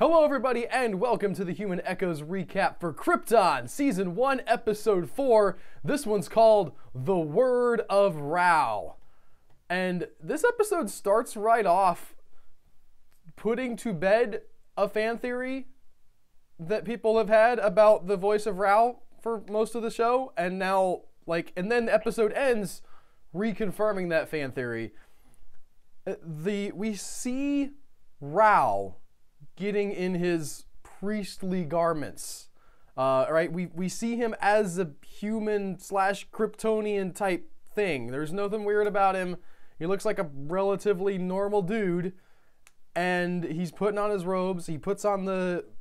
Hello everybody and welcome to the Human Echoes recap for Krypton, Season 1, Episode 4. This one's called The Word of Rao. And this episode starts right off putting to bed a fan theory that people have had about the voice of Rao for most of the show, and now, and then the episode ends reconfirming that fan theory. We see Rao getting in his priestly garments, right? We see him as a human / Kryptonian type thing. There's nothing weird about him. He looks like a relatively normal dude, and he's putting on his robes. He puts on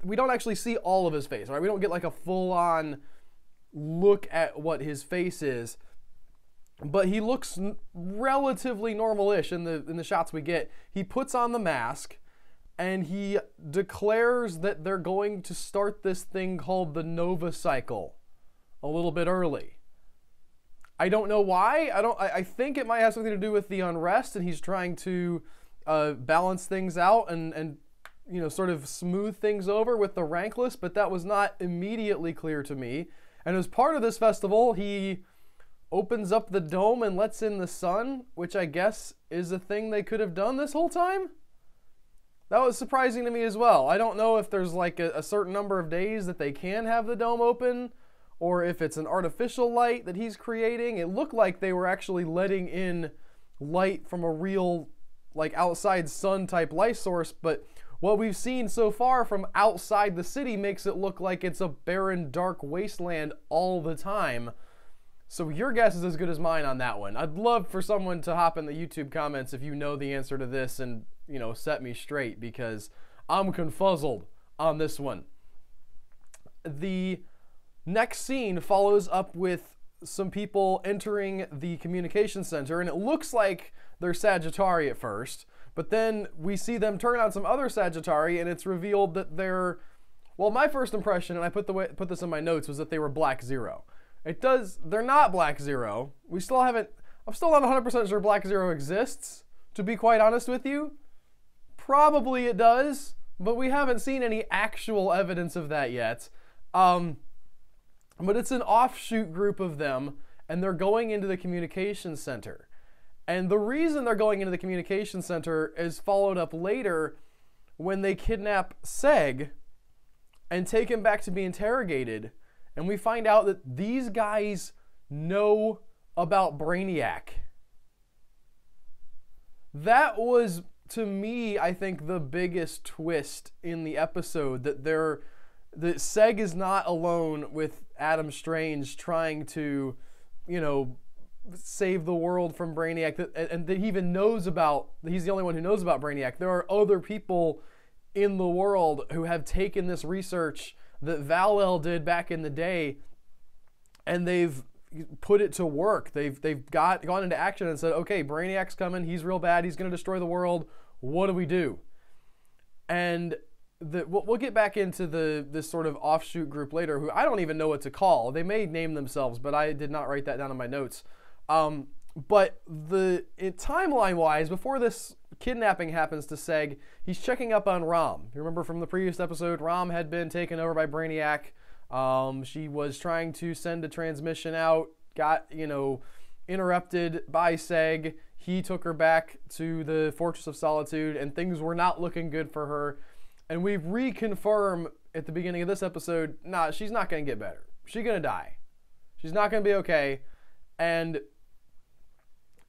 we don't actually see all of his face, right? We don't get like a full-on look at what his face is, but he looks relatively normal-ish in the shots we get. He puts on the mask, and he declares that they're going to start this thing called the Nova Cycle a little bit early. I don't know why. I think it might have something to do with the unrest, and he's trying to balance things out and sort of smooth things over with the rank list, but that was not immediately clear to me. And as part of this festival, he opens up the dome and lets in the sun, which I guess is a thing they could have done this whole time. That was surprising to me as well. I don't know if there's like a certain number of days that they can have the dome open, or if it's an artificial light that he's creating. It looked like they were actually letting in light from a real outside sun type light source, but what we've seen so far from outside the city makes it look like it's a barren, dark wasteland all the time. So your guess is as good as mine on that one. I'd love for someone to hop in the YouTube comments if you know the answer to this and set me straight, because I'm confuzzled on this one. The next scene follows up with some people entering the communication center, and it looks like they're Sagittari at first, but then we see them turn on some other Sagittari, and it's revealed that they're, well, my first impression, and I put this in my notes, was that they were Black Zero. They're not Black Zero. I'm still not 100% sure Black Zero exists, to be quite honest with you. Probably it does, but we haven't seen any actual evidence of that yet. But it's an offshoot group of them, and they're going into the communications center. And the reason they're going into the communications center is followed up later when they kidnap Seg and take him back to be interrogated. And we find out that these guys know about Braniac. That was, to me, I think, the biggest twist in the episode, that Seg is not alone with Adam Strange trying to, save the world from Braniac, and that he even knows about, he's the only one who knows about Braniac. There are other people in the world who have taken this research that Val-El did back in the day, and they've put it to work. They've gone into action and said, okay, Braniac's coming, he's real bad, he's going to destroy the world, what do we do? And we'll get back into this sort of offshoot group later, who I don't even know what to call. They may name themselves, but I did not write that down in my notes. But timeline-wise, before this kidnapping happens to Seg, he's checking up on Ram. You remember from the previous episode, Ram had been taken over by Braniac. She was trying to send a transmission out, got, interrupted by Seg. He took her back to the Fortress of Solitude, and things were not looking good for her. And we reconfirm at the beginning of this episode, nah, she's not going to get better. She's going to die. She's not going to be okay. And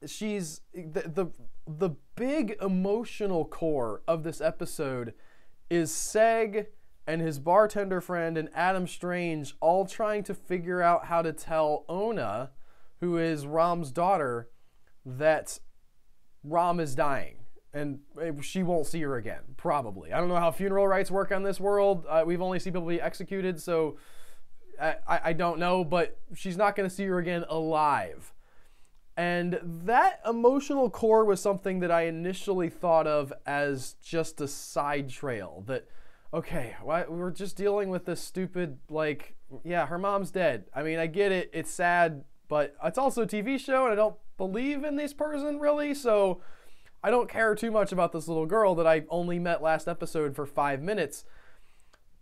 she's the big emotional core of this episode is Seg and his bartender friend and Adam Strange all trying to figure out how to tell Ona, who is Ram's daughter, that Ram is dying and she won't see her again, probably. I don't know how funeral rites work on this world. We've only seen people be executed, so I don't know, but she's not going to see her again alive. And that emotional core was something that I initially thought of as just a side trail. That, okay, we're just dealing with this stupid, yeah, her mom's dead. I mean, I get it, it's sad, but it's also a TV show, and I don't believe in this person, really, so I don't care too much about this little girl that I only met last episode for 5 minutes.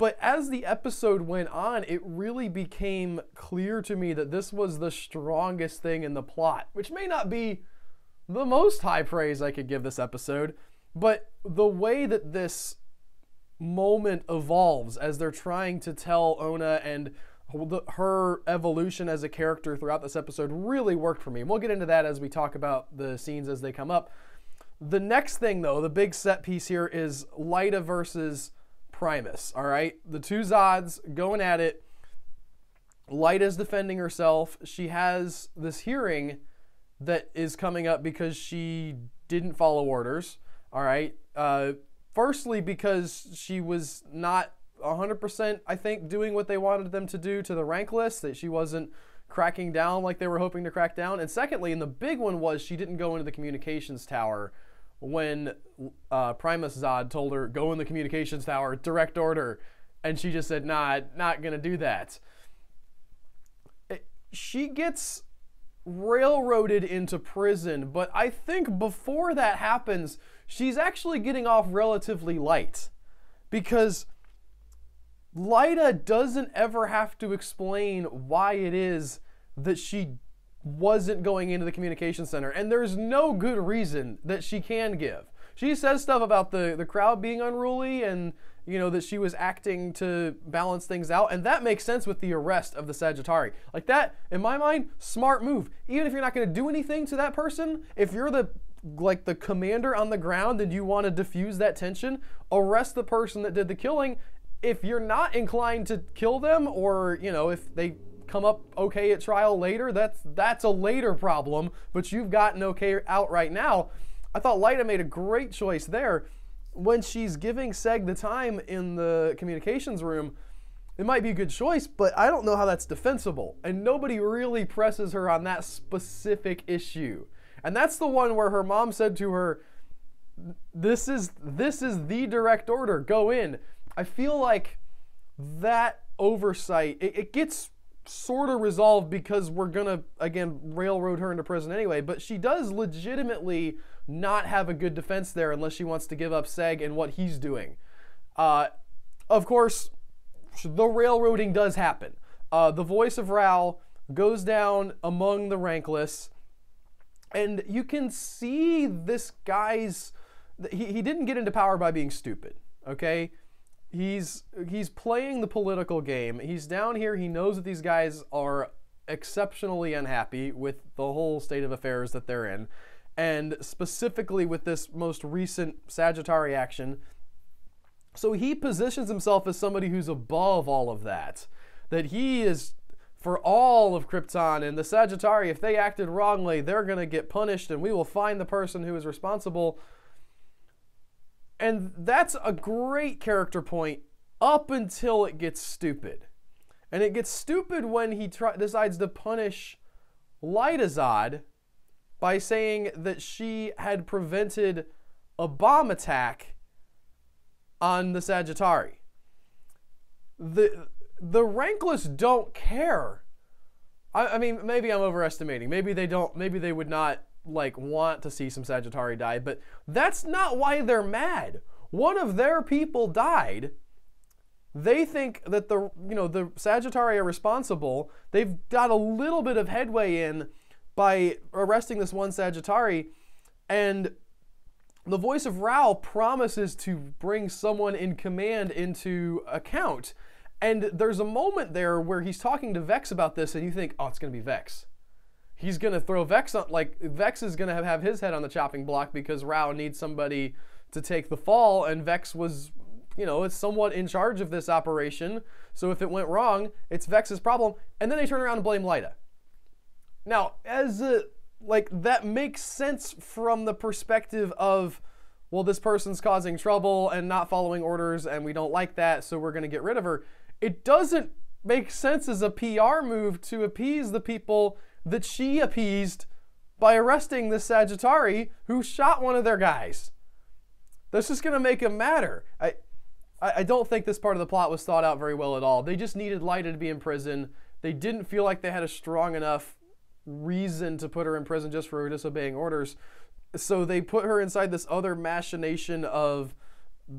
But as the episode went on, it really became clear to me that this was the strongest thing in the plot, which may not be the most high praise I could give this episode, but the way that this moment evolves as they're trying to tell Ona and her evolution as a character throughout this episode really worked for me. And we'll get into that as we talk about the scenes as they come up. The next thing, though, the big set piece here is Lyta versus Primus, all right? The two Zods going at it. Lyta's defending herself. She has this hearing that is coming up because she didn't follow orders, all right? Firstly, because she was not 100%, I think, doing what they wanted them to do to the rank list, that she wasn't cracking down like they were hoping to crack down. And secondly, and the big one was she didn't go into the communications tower when Primus Zod told her, go in the communications tower, direct order. And she just said, nah, not going to do that. She gets railroaded into prison, but I think before that happens, she's actually getting off relatively light. Because Lyta doesn't ever have to explain why it is that she wasn't going into the communication center. And there's no good reason that she can give. She says stuff about the crowd being unruly and, you know, that she was acting to balance things out. And that makes sense with the arrest of the Sagittari. Like that, in my mind, smart move. Even if you're not going to do anything to that person, if you're the commander on the ground and you want to diffuse that tension, arrest the person that did the killing. If you're not inclined to kill them, or, you know, if they come up okay at trial later, that's a later problem, but you've gotten okay out right now. I thought Lyta made a great choice there. When she's giving Seg the time in the communications room, it might be a good choice, but I don't know how that's defensible. And nobody really presses her on that specific issue. And that's the one where her mom said to her, this is the direct order, go in. I feel like that oversight, it gets sort of resolved because we're going to, again, railroad her into prison anyway, but she does legitimately not have a good defense there unless she wants to give up Seg and what he's doing. Of course, the railroading does happen. The voice of Rao goes down among the rankless, and you can see this guy's, he didn't get into power by being stupid, okay? He's playing the political game. He's down here. He knows that these guys are exceptionally unhappy with the whole state of affairs that they're in, and specifically with this most recent Sagittari action. So he positions himself as somebody who's above all of that, that he is for all of Krypton, and the Sagittari, if they acted wrongly, they're going to get punished, and we will find the person who is responsible. And that's a great character point up until it gets stupid. And it gets stupid when he decides to punish Lyta Zod by saying that she had prevented a bomb attack on the Sagittari. The rankless don't care. I mean, maybe I'm overestimating. Maybe they don't. Maybe they would not want to see some Sagittari die, but that's not why they're mad. One of their people died. They think that the Sagittari are responsible. They've got a little bit of headway in by arresting this one Sagittari, and the voice of Rao promises to bring someone in command into account. And there's a moment there where he's talking to Vex about this, and you think, oh, it's going to be Vex. He's going to throw Vex on, Vex is going to have his head on the chopping block because Rao needs somebody to take the fall, and Vex was, it's somewhat in charge of this operation. So if it went wrong, it's Vex's problem. And then they turn around and blame Lyta. Now, that makes sense from the perspective of, well, this person's causing trouble and not following orders, and we don't like that, so we're going to get rid of her. It doesn't make sense as a PR move to appease the people that she appeased by arresting this Sagittari who shot one of their guys. That's just going to make him madder. I don't think this part of the plot was thought out very well at all. They just needed Lyta to be in prison. They didn't feel like they had a strong enough reason to put her in prison just for disobeying orders. So they put her inside this other machination of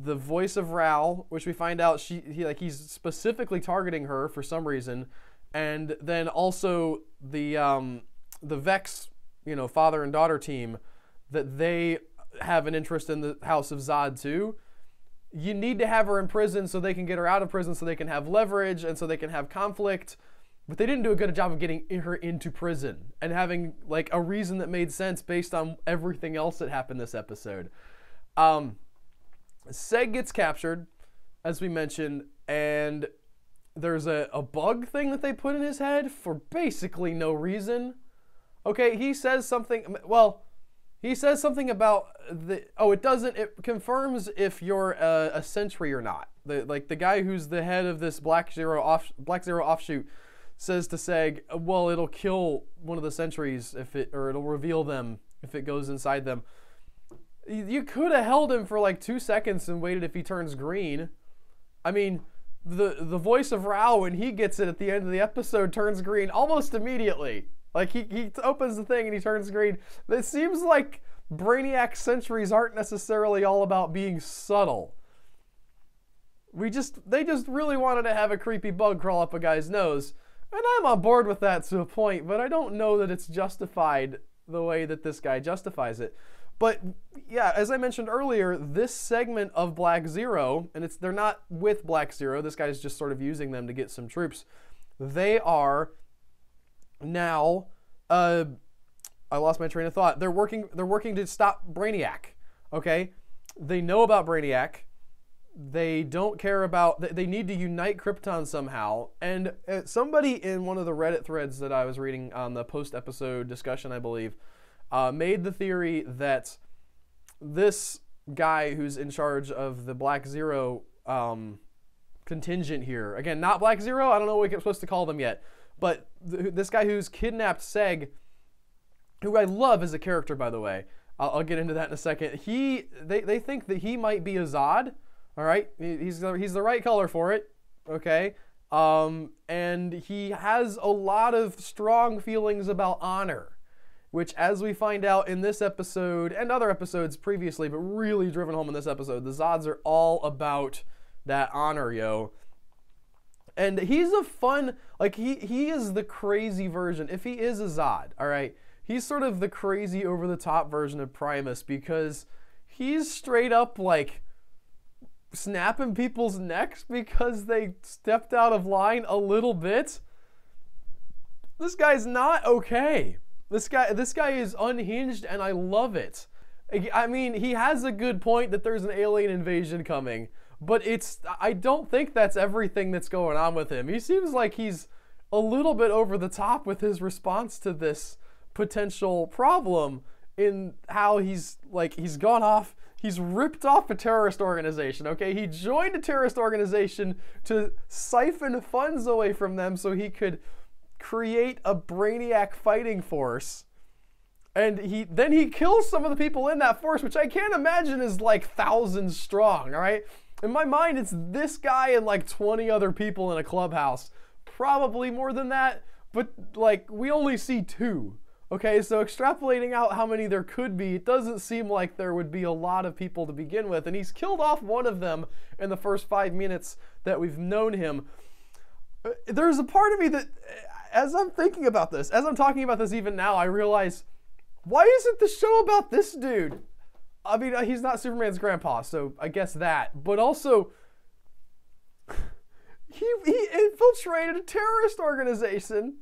the voice of Ral, which we find out he's specifically targeting her for some reason, and then also the Vex, father and daughter team, that they have an interest in the House of Zod too. You need to have her in prison so they can get her out of prison, so they can have leverage and so they can have conflict. But they didn't do a good job of getting her into prison and having like a reason that made sense based on everything else that happened this episode. Seg gets captured, as we mentioned, and there's a bug thing that they put in his head for basically no reason. Okay, he says something, he says something about it confirms if you're a sentry or not. The guy who's the head of this Black Zero offshoot says to Seg, well, it'll kill one of the sentries or it'll reveal them if it goes inside them. You could have held him for like 2 seconds and waited if he turns green. I mean, the voice of Rao, when he gets it at the end of the episode, turns green almost immediately. Like he opens the thing and he turns green. It seems like Braniac sentries aren't necessarily all about being subtle. They just really wanted to have a creepy bug crawl up a guy's nose. And I'm on board with that to a point, but I don't know that it's justified the way that this guy justifies it. But yeah, as I mentioned earlier, this segment of Black Zero, and they're not with Black Zero, this guy's just sort of using them to get some troops. They are now, I lost my train of thought. They're working to stop Braniac, okay? They know about Braniac. They don't care about, they need to unite Krypton somehow. And somebody in one of the Reddit threads that I was reading on the post-episode discussion, I believe, made the theory that this guy who's in charge of the Black Zero contingent here, again, not Black Zero, I don't know what we're supposed to call them yet, but this guy who's kidnapped Seg, who I love as a character, by the way, I'll get into that in a second. They think that he might be a Zod. All right, he's the right color for it, okay? And he has a lot of strong feelings about honor, which, as we find out in this episode and other episodes previously, but really driven home in this episode, the Zods are all about that honor, yo. And he's a fun, like, he is the crazy version. If he is a Zod, all right, he's sort of the crazy over-the-top version of Primus, because he's straight up, like, snapping people's necks because they stepped out of line a little bit. This guy's not okay. This guy is unhinged, and I love it. I mean, he has a good point that there's an alien invasion coming, but I don't think that's everything that's going on with him. He seems like he's a little bit over the top with his response to this potential problem, in how he's gone off. He's ripped off a terrorist organization, okay? He joined a terrorist organization to siphon funds away from them so he could create a Braniac fighting force. And then he kills some of the people in that force, which I can't imagine is like thousands strong, all right? In my mind, it's this guy and like 20 other people in a clubhouse. Probably more than that, but like we only see 2. Okay, so extrapolating out how many there could be, it doesn't seem like there would be a lot of people to begin with, and he's killed off one of them in the first 5 minutes that we've known him. There's a part of me that, as I'm thinking about this, as I'm talking about this even now, I realize, why isn't the show about this dude? I mean, he's not Superman's grandpa, so I guess that, but also, he infiltrated a terrorist organization.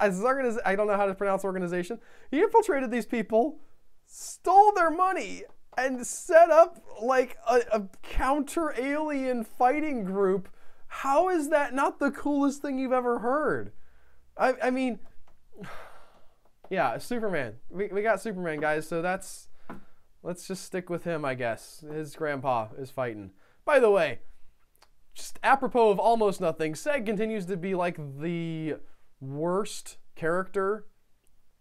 I don't know how to pronounce organization. He infiltrated these people, stole their money, and set up like a counter-alien fighting group. How is that not the coolest thing you've ever heard? I mean, yeah, Superman. We got Superman, guys, so let's just stick with him, I guess. His grandpa is fighting. By the way, just apropos of almost nothing, Seg continues to be like the worst character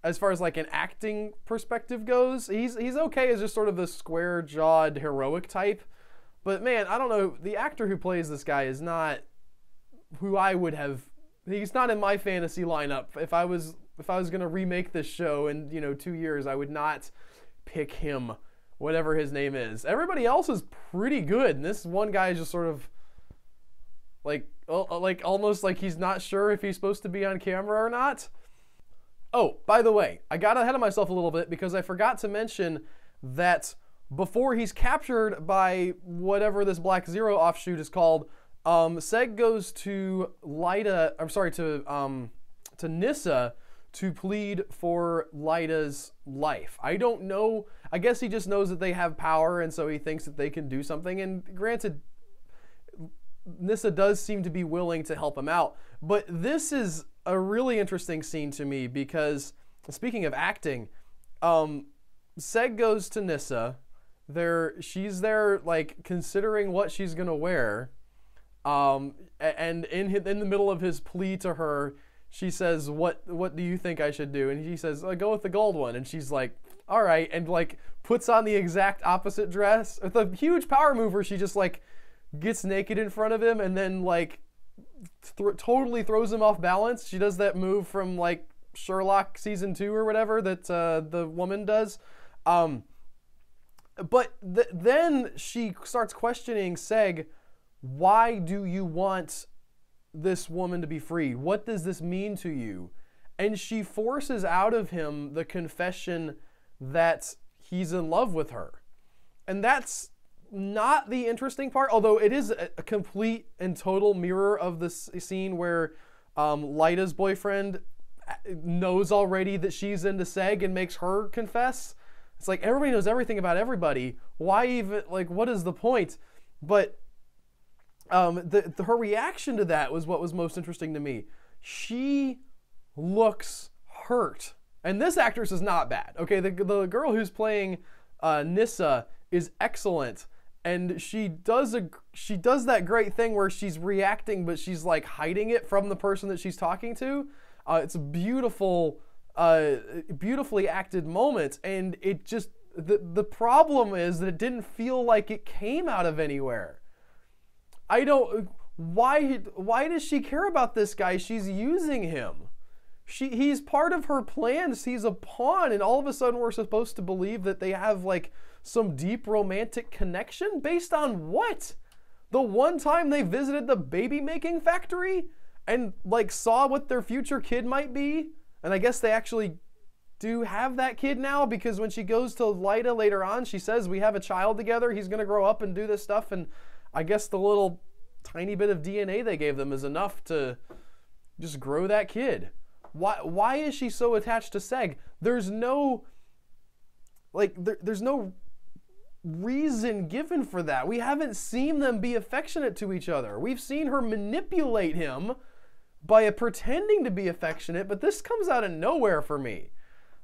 as far as like an acting perspective goes. He's okay as just sort of the square-jawed heroic type, but man, I don't know, the actor who plays this guy is not who I would have. He's not in my fantasy lineup. If I was going to remake this show in 2 years, I would not pick him whatever his name is. Everybody else is pretty good, and this one guy is just sort of like almost like he's not sure if he's supposed to be on camera or not. Oh, by the way, I got ahead of myself a little bit because I forgot to mention that before he's captured by whatever this Black Zero offshoot is called, Seg goes to to Nyssa to plead for Lyta's life. I don't know. I guess he just knows that they have power, and so he thinks that they can do something. And granted, Nyssa does seem to be willing to help him out. But this is a really interesting scene to me because, speaking of acting, Seg goes to Nyssa. She's there, like, considering what she's gonna wear. And in the middle of his plea to her, she says, what do you think I should do? And he says, go with the gold one. And she's like, all right. And like puts on the exact opposite dress. With a huge power mover, she just like gets naked in front of him and then like totally throws him off balance. She does that move from like Sherlock season 2 or whatever that the woman does. But then she starts questioning Seg, why do you want this woman to be free? What does this mean to you? And she forces out of him the confession that he's in love with her. And that's not the interesting part, although it is a complete and total mirror of this scene where Lyta's boyfriend knows already that she's into Seg and makes her confess. It's like everybody knows everything about everybody. Why even, like, what is the point? But her reaction to that was what was most interesting to me. She looks hurt. And this actress is not bad. Okay, the girl who's playing Nyssa is excellent. And she does that great thing where she's reacting, but she's like hiding it from the person that she's talking to. It's a beautiful, beautifully acted moment. And it just, the problem is that it didn't feel like it came out of anywhere. Why does she care about this guy? She's using him. He's part of her plans. He's a pawn, and all of a sudden we're supposed to believe that they have like some deep romantic connection based on what? The one time they visited the baby making factory and like saw what their future kid might be? And I guess they actually do have that kid now, because when she goes to Lyta later on, she says, we have a child together. He's going to grow up and do this stuff. And I guess the little tiny bit of DNA they gave them is enough to just grow that kid. Why is she so attached to Seg? There's no reason given for that. We haven't seen them be affectionate to each other. We've seen her manipulate him by pretending to be affectionate, but this comes out of nowhere for me.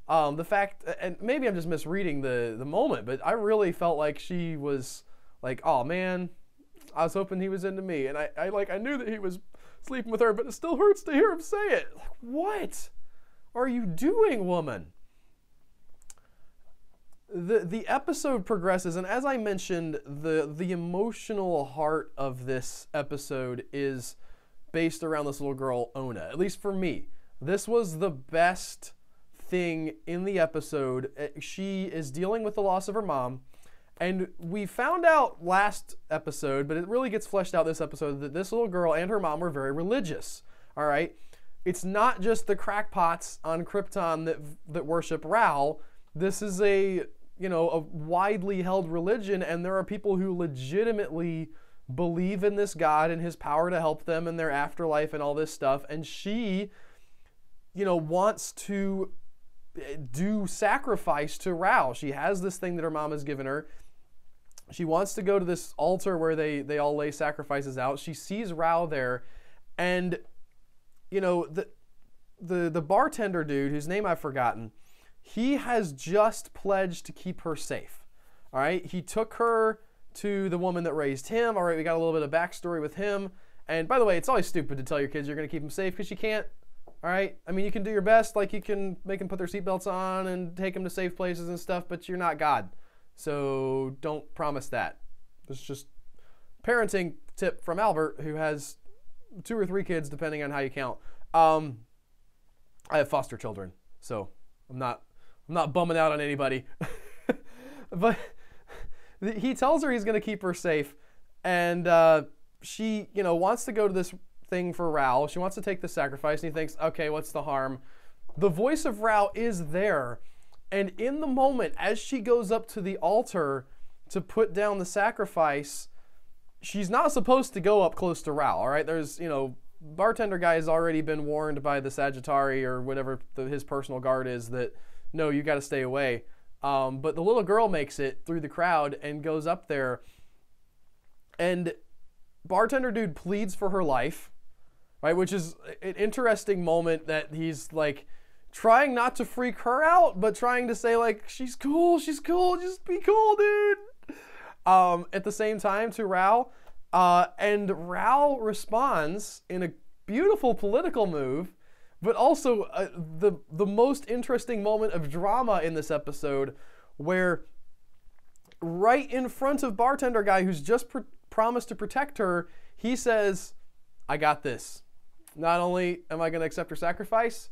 The fact, and maybe I'm just misreading the moment, but I really felt like she was like, oh man, I was hoping he was into me. And I knew that he was sleeping with her, but it still hurts to hear him say it. Like, what are you doing, woman? The episode progresses, and as I mentioned, the emotional heart of this episode is based around this little girl, Ona. At least for me. This was the best thing in the episode. She is dealing with the loss of her mom. And we found out last episode, but it really gets fleshed out this episode, that this little girl and her mom were very religious. All right? It's not just the crackpots on Krypton that worship Ral. This is a widely held religion, and there are people who legitimately believe in this God and his power to help them in their afterlife and all this stuff. And she, wants to do sacrifice to Ral. She has this thing that her mom has given her. She wants to go to this altar where they all lay sacrifices out. She sees Ral there, and the bartender dude, whose name I've forgotten, he has just pledged to keep her safe. All right, he took her to the woman that raised him. All right, we got a little bit of backstory with him. And by the way, it's always stupid to tell your kids you're going to keep them safe, because you can't. All right, I mean, you can do your best, like you can make them put their seatbelts on and take them to safe places and stuff, but you're not God. So don't promise that. It's just parenting tip from Albert, who has 2 or 3 kids, depending on how you count. I have foster children, so I'm not bumming out on anybody. But he tells her he's going to keep her safe, and she, wants to go to this thing for Rao. She wants to take the sacrifice, and he thinks, okay, what's the harm? The voice of Rao is there, and in the moment, as she goes up to the altar to put down the sacrifice, she's not supposed to go up close to Rao, all right? There's, bartender guy has already been warned by the Sagittari or whatever his personal guard is that, no, you got to stay away. But the little girl makes it through the crowd and goes up there, and bartender dude pleads for her life, right? Which is an interesting moment that he's like trying not to freak her out, but trying to say like, she's cool, just be cool, dude. At the same time to Rao, and Rao responds in a beautiful political move, but also the most interesting moment of drama in this episode, where right in front of bartender guy who's just promised to protect her, he says, I got this. Not only am I going to accept her sacrifice,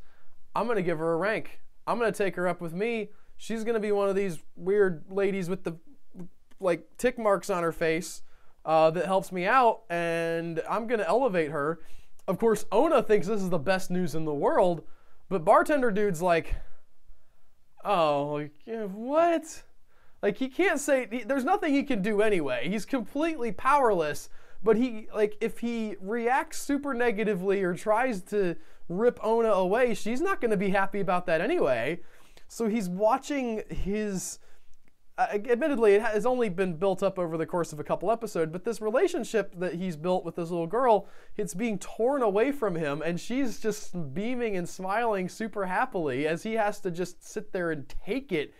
I'm going to give her a rank. I'm going to take her up with me. She's going to be one of these weird ladies with the like tick marks on her face that helps me out, and I'm going to elevate her. Of course, Ona thinks this is the best news in the world, but bartender dude's like, oh, what? Like, he can't say, there's nothing he can do anyway. He's completely powerless, but if he reacts super negatively or tries to rip Ona away, she's not going to be happy about that anyway. So he's watching his, admittedly, it has only been built up over the course of a couple episodes, but this relationship that he's built with this little girl, it's being torn away from him, and she's just beaming and smiling super happily as he has to just sit there and take it.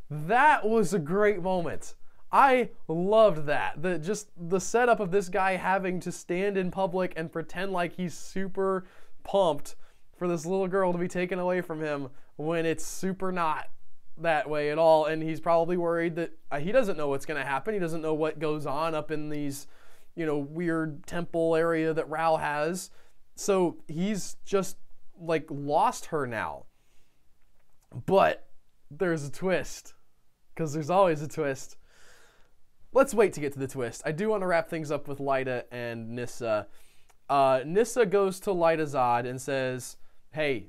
That was a great moment. I loved that. Just the setup of this guy having to stand in public and pretend like he's super pumped for this little girl to be taken away from him when it's super not that way at all, and he's probably worried that he doesn't know what's going to happen. He doesn't know what goes on up in these, weird temple area that Rao has. So he's just like lost her now. But there's a twist, because there's always a twist. Let's wait to get to the twist. I do want to wrap things up with Lyta and Nyssa. Nyssa goes to Lyta Zod and says, hey,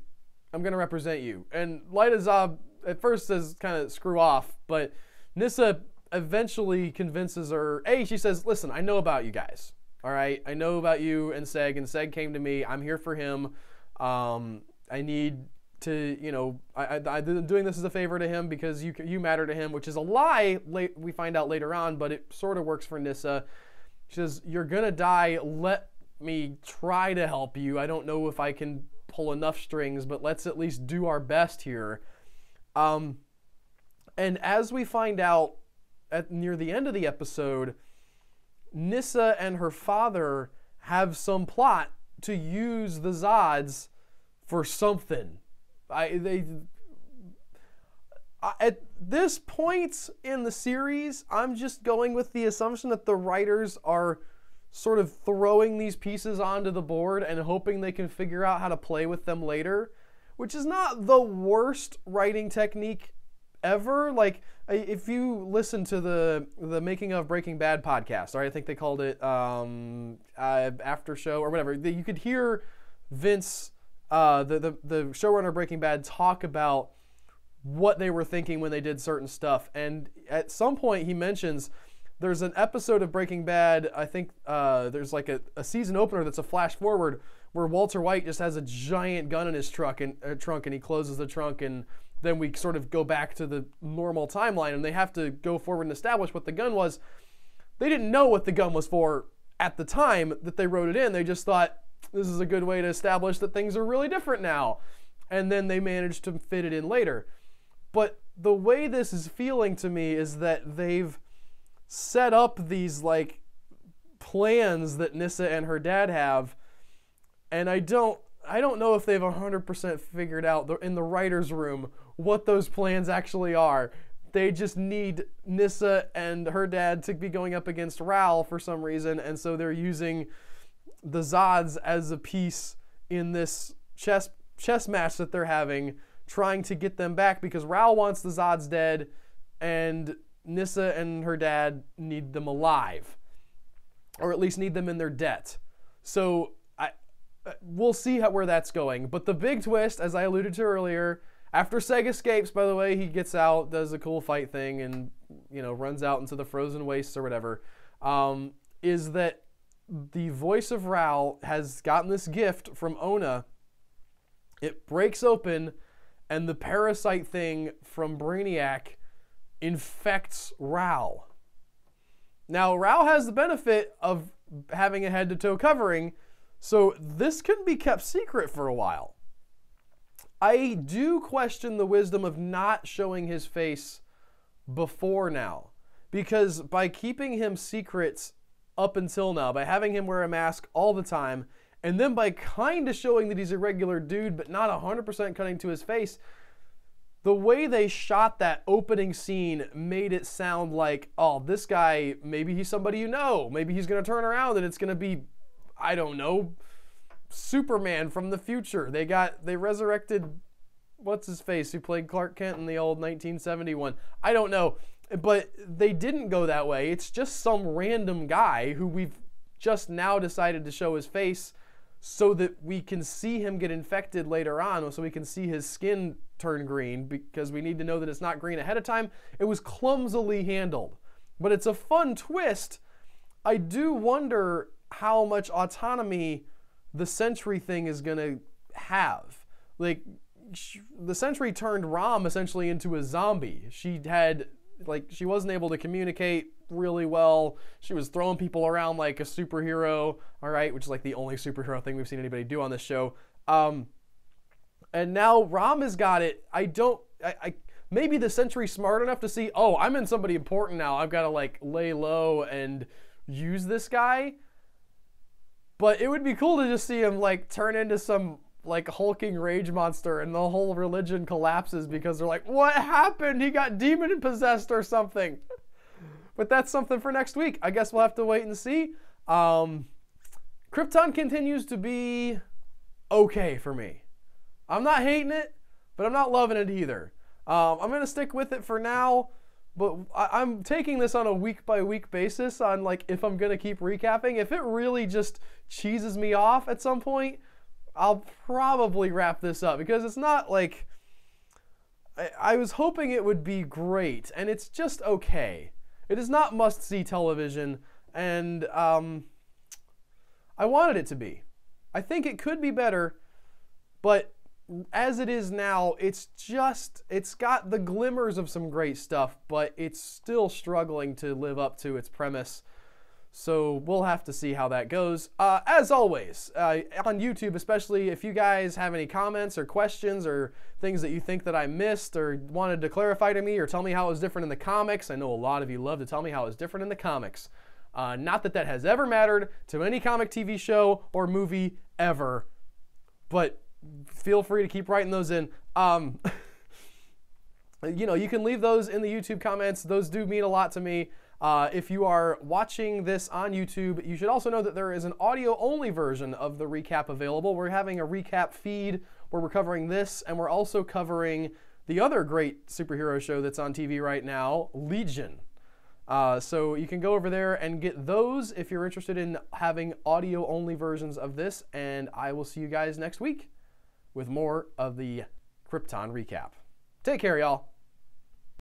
I'm going to represent you. And Lyta Zod at first says kind of screw off, but Nyssa eventually convinces her. She says, listen, I know about you guys. All right, I know about you and Seg came to me. I'm here for him. I need to, I'm doing this as a favor to him because you matter to him, which is a lie. We find out later on, but it sort of works for Nyssa. She says, you're gonna die. Let me try to help you. I don't know if I can pull enough strings, but let's at least do our best here. And as we find out near the end of the episode, Nyssa and her father have some plot to use the Zods for something. At this point in the series, I'm just going with the assumption that the writers are sort of throwing these pieces onto the board and hoping they can figure out how to play with them later, which is not the worst writing technique ever. Like, if you listen to the Making of Breaking Bad podcast, or I think they called it After Show or whatever, you could hear Vince, the showrunner of Breaking Bad, talk about what they were thinking when they did certain stuff. And at some point he mentions there's an episode of Breaking Bad, I think there's like a season opener that's a flash forward where Walter White just has a giant gun in his trunk and he closes the trunk, and then we sort of go back to the normal timeline and they have to go forward and establish what the gun was. They didn't know what the gun was for at the time that they wrote it in. They just thought, this is a good way to establish that things are really different now. And then they managed to fit it in later. But the way this is feeling to me is that they've set up these like plans that Nyssa and her dad have, and I don't know if they've 100% figured out in the writer's room what those plans actually are. They just need Nyssa and her dad to be going up against Rao for some reason, and so they're using the Zods as a piece in this chess match that they're having, trying to get them back because Rao wants the Zods dead, and Nyssa and her dad need them alive, or at least need them in their debt. So we'll see where that's going. But the big twist, as I alluded to earlier, after Seg escapes, by the way, he gets out, does a cool fight thing, and runs out into the frozen wastes or whatever, is that the voice of Rao has gotten this gift from Ona. It breaks open, and the parasite thing from Braniac infects Rao. Now, Rao has the benefit of having a head-to-toe covering, so this can be kept secret for a while. I do question the wisdom of not showing his face before now, because by keeping him secret up until now, by having him wear a mask all the time, and then by kind of showing that he's a regular dude but not 100% cutting to his face, the way they shot that opening scene made it sound like, oh, this guy, maybe he's somebody you know. Maybe he's going to turn around and it's going to be, I don't know, Superman from the future. They resurrected, what's his face, who played Clark Kent in the old 1971. I don't know, but they didn't go that way. It's just some random guy who we've just now decided to show his face so that we can see him get infected later on, so we can see his skin turn green, because we need to know that it's not green ahead of time. It was clumsily handled, but it's a fun twist. I do wonder how much autonomy the Sentry thing is going to have. Like, the Sentry turned Rom essentially into a zombie. She wasn't able to communicate really well. She was throwing people around like a superhero, all right, which is like the only superhero thing we've seen anybody do on this show. And now Rom has got it. Maybe the Sentry's smart enough to see, oh, I'm in somebody important now. I've got to like lay low and use this guy. But it would be cool to just see him like turn into some like hulking rage monster and the whole religion collapses because they're like, what happened? He got demon possessed or something. But that's something for next week. I guess we'll have to wait and see. Krypton continues to be okay for me. I'm not hating it, but I'm not loving it either. I'm going to stick with it for now, but I'm taking this on a week-by-week basis on like if I'm going to keep recapping. If it really just cheeses me off at some point, I'll probably wrap this up, because it's not like... I was hoping it would be great, and it's just okay. It is not must-see television, and I wanted it to be. I think it could be better, but as it is now, it's got the glimmers of some great stuff, but it's still struggling to live up to its premise. So we'll have to see how that goes. As always, on YouTube especially, if you guys have any comments or questions or things that you think that I missed or wanted to clarify to me or tell me how it was different in the comics, I know a lot of you love to tell me how it was different in the comics. Not that that has ever mattered to any comic TV show or movie ever, but feel free to keep writing those in. You can leave those in the YouTube comments. Those do mean a lot to me. If you are watching this on YouTube, you should also know that there is an audio-only version of the recap available. We're having a recap feed where we're covering this, and we're also covering the other great superhero show that's on TV right now, Legion. So you can go over there and get those if you're interested in having audio-only versions of this, and I will see you guys next week with more of the Krypton recap. Take care, y'all.